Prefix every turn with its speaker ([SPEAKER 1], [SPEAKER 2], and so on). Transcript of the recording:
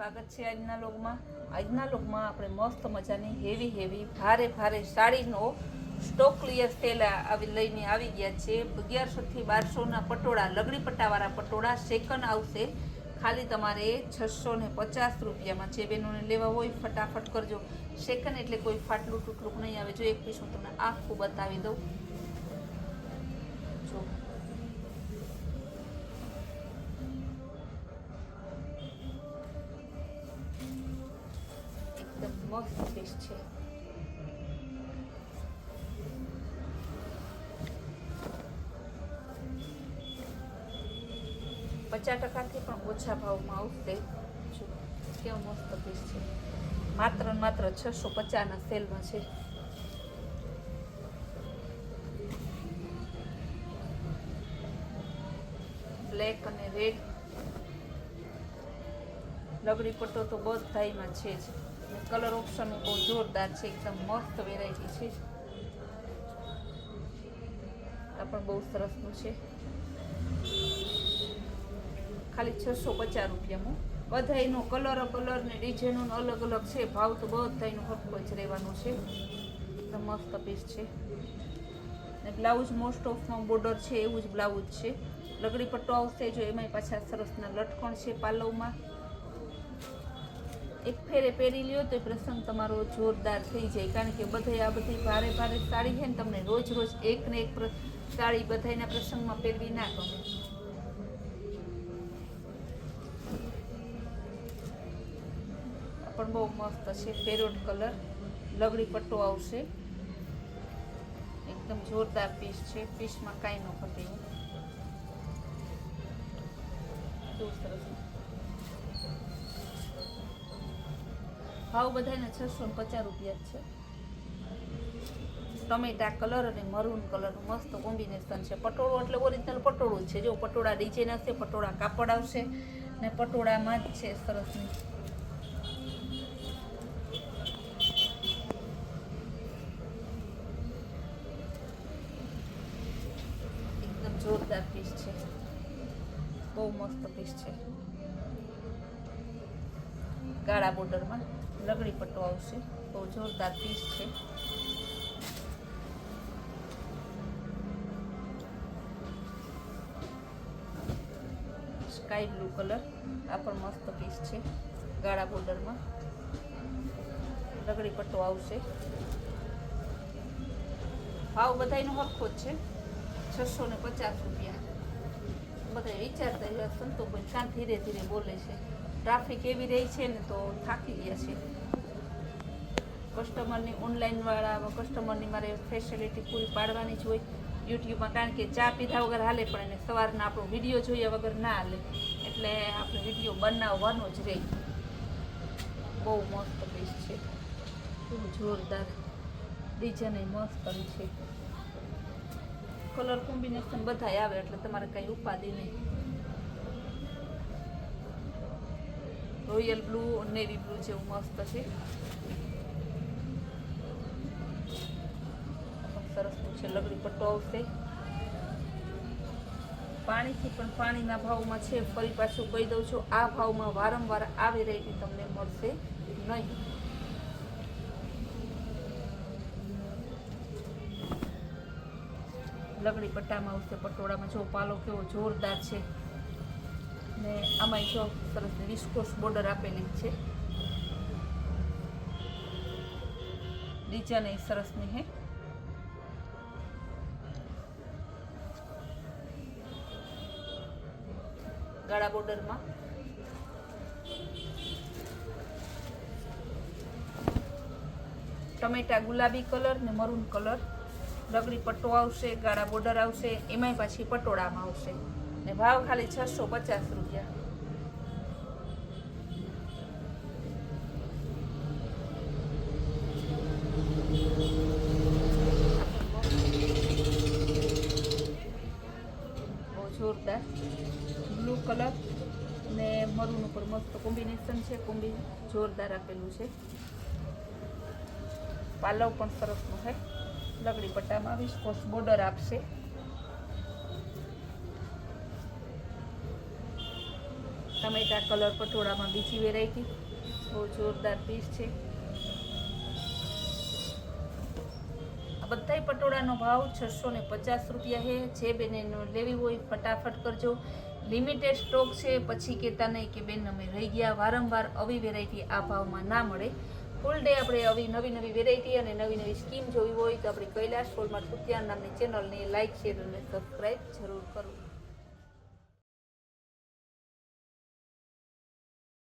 [SPEAKER 1] સ્વાગત છે આજના લોગમાં. આજના લોગમાં આપણે મસ્ત મજાની હેવી ભારે સાડીનો સ્ટોક ક્લિયર સેલ લઈને આવી ગયા છે. 1100 થી 1200ના પટોળા, લગડી પટ્ટાવાળા પટોળા સેકન્ડ આવશે ખાલી તમારે 650 રૂપિયામાં. જે બહેનોને લેવા હોય ફટાફટ કરજો. સેકન્ડ એટલે કોઈ ફાટલું તૂટલું નહીં આવે. જો એક પીસ હું તમને આખું બતાવી દઉં. જો મસ્ત પીસ છે. $50 થી પણ ઓછા ભાવમાં આવશે. જો કેવો મસ્ત પીસ છે. માત્ર 650ના સેલમાં છે. બ્લેક અને રેડ લગડી પટ્ટો તો બધામાં છે જ. કલર ઓપ્શન બહુ જોરદાર છે. એકદમ મસ્ત વેરાયટી છે. આ પણ બહુ સરસનું છે. ખાલી 650 રૂપિયામાં. બધાયનો કલર ને ડિઝાઇનનો અલગ છે. ભાવ તો બધાયનો હરખો જ રહેવાનો છે. એકદમ મસ્ત પીસ છે. ને બ્લાઉઝ મોસ્ટ ઓફમાં બોર્ડર છે એવું જ બ્લાઉઝ છે. લગડી પટ્ટો આવશે. જો એમાંય પાછા સરસના લટકણ છે પાલવમાં. એક ફેરે પહેરી લ્યો તો પ્રસંગ તમારો જોરદાર થઈ જાય. કારણ કે આ બધી ભારે સાડી છે ને, તમને રોજ એક ને એક સાડી બધાના પ્રસંગમાં પહેરવી ના ગમે. આ પણ બહુ મસ્ત છે. પેરોટ કલર લગડી પટ્ટો આવશે. એકદમ જોરદાર પીસ છે. પીસમાં કાંઈ ન ઘટે. બહુ સરસ. ભાવ બધાને 650 રૂપિયા છે. ટમેટા કલર અને મરૂન કલરનું મસ્ત કોમ્બિનેશન છે. પટોળું એટલે ઓરિજિનલ પટોળું છે. જો પટોળા ડિઝાઇન હશે, પટોળા કાપડ આવશે ને પટોળામાં જ છે સરસની. એકદમ જોરદાર પીસ છે. બહુ મસ્ત પીસ છે. ગાળા બોર્ડરમાં લગડી પટ્ટો આવશે. બહુ જોરદાર પીસ છે. Sky blue colour. આ પણ મસ્ત પીસ છે. ગાળા બોર્ડરમાં લગડી પટ્ટો આવશે. ભાવ બધાયનો હરખો જ છે. 650 રૂપિયા. બધા વિચારતા સંતોષભાઈ કાં ધીરે બોલે છે. ટ્રાફિક એવી રહી છે ને તો થાકી ગયા છે. કસ્ટમરની ઓનલાઈનવાળા કસ્ટમરની મારે ફેસિલિટી પૂરી પાડવાની જ હોય યુટ્યુબમાં. કારણ કે ચા પીધા વગર હાલે પણ એને સવારના આપણો વિડીયો જોયા વગર ના હાલે. એટલે આપણે વિડીયો બનાવવાનો જ રહે. બહુ મસ્ત પીસ છે. બહુ જોરદાર ડિઝાઇન મસ્ત છે. કલર કોમ્બિનેશન બધા આવે એટલે તમારે કંઈ ઉપાધિ નહીં. રોયલ બ્લુ, નેવી બ્લુ જેવું મસ્ત છે. સરસનું છે. લગડી પટ્ટો આવશે. પાણીથી પણ પાણીના ભાવમાં છે. ફરી પાછું કહી દઉં છું, આ ભાવમાં વારંવાર આ વેરાયટી તમને મળશે નહીં. લગડી પટ્ટામાં આવશે. પટોળામાં જો પાલો કેવો જોરદાર છે. ને આમાં જો સરસ વિસ્કોસ બોર્ડર આપેલી છે. ડિઝાઇન એ સરસની હે. ગાળા બોર્ડરમાં ટમેટા ગુલાબી કલર ને મરૂન કલર. લગડી પટ્ટો આવશે. ગાળા બોર્ડર આવશે. એમાંય પાછી પટોળામાં આવશે. ને ભાવ ખાલી 650 રૂપિયા. બહુ જોરદાર બ્લુ કલર ને મરૂન ઉપર મસ્ત કોમ્બિનેશન છે. જોરદાર આપેલું છે. પાલવ પણ સરસનો છે. લગડી પટ્ટામાં વિસ્કોસ બોર્ડર આપશે. ટમેટા કલર પટોળામાં બીજી વેરાયટી, બહુ જોરદાર પીસ છે. આ બધાય પટોળાનો ભાવ 650 રૂપિયા છે. જે બેને લેવી હોય ફટાફટ કરજો. લિમિટેડ સ્ટોક છે, પછી કહેતા નહીં કે બેન અમે રહી ગયા. વારંવાર આવી વેરાયટી આ ભાવમાં ના મળે. ફૂલ ડે આપણે આવી નવી નવી વેરાયટી અને નવી નવી સ્કીમ જોવી હોય તો આપણી કૈલાશ હોલમાર્ટ કુતિયાણા નામની ચેનલને લાઇક, શેર અને સબસ્ક્રાઈબ જરૂર કરો.